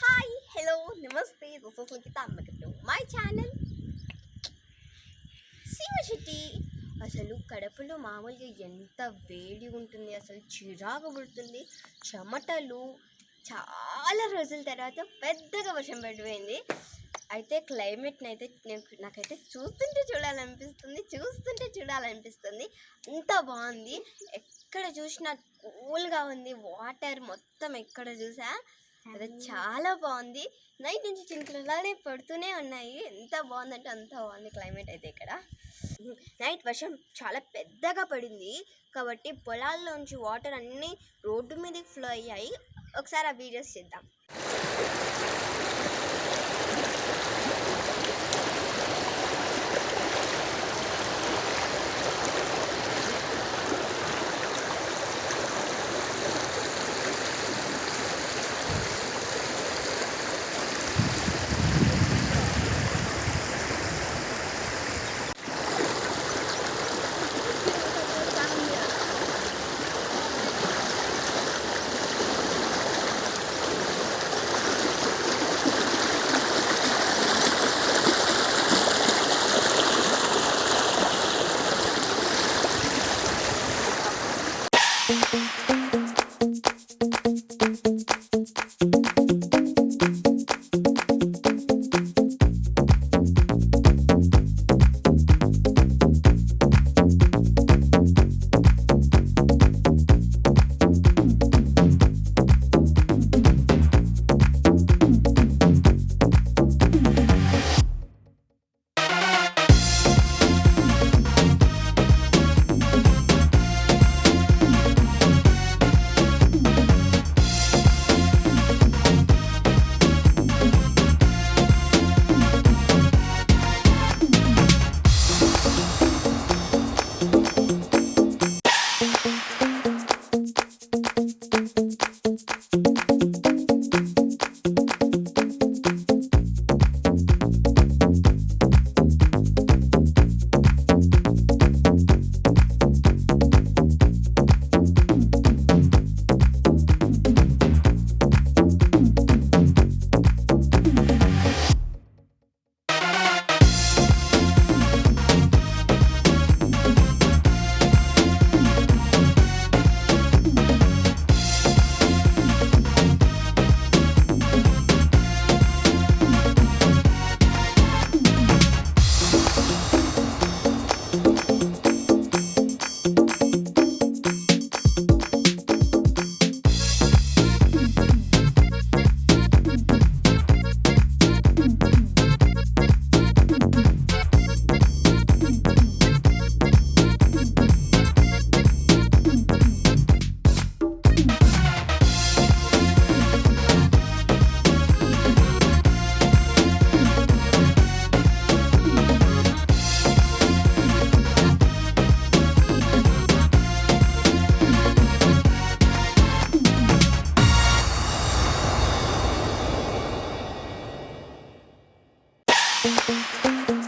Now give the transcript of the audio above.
Hi, hello, namaste. This is Likita. Welcome to my channel. సీమ చిట్టి. అసలు కడపలో మామూలుగా ఎంత వేడి ఉంటుంది, అసలు చిరాకు పుడుతుంది. చెమటలు చాలా రోజుల తర్వాత పెద్దగా వర్షం పడిపోయింది. అయితే క్లైమేట్ని అయితే నాకైతే చూస్తుంటే చూడాలనిపిస్తుంది. అంత బాగుంది. ఎక్కడ చూసినా కూల్గా ఉంది. వాటర్ మొత్తం ఎక్కడ చూసా అది చాలా బాగుంది. నైట్ నుంచి చినుకులు అలానే పడుతూనే ఉన్నాయి. ఎంత బాగుందంటే అంత బాగుంది క్లైమేట్ అయితే ఇక్కడ. నైట్ వర్షం చాలా పెద్దగా పడింది కాబట్టి పొలాల్లోంచి వాటర్ అన్నీ రోడ్డు మీదకి ఫ్లో అయ్యాయి. ఒకసారి ఆ వీడియోస్ చేద్దాం. Thank you.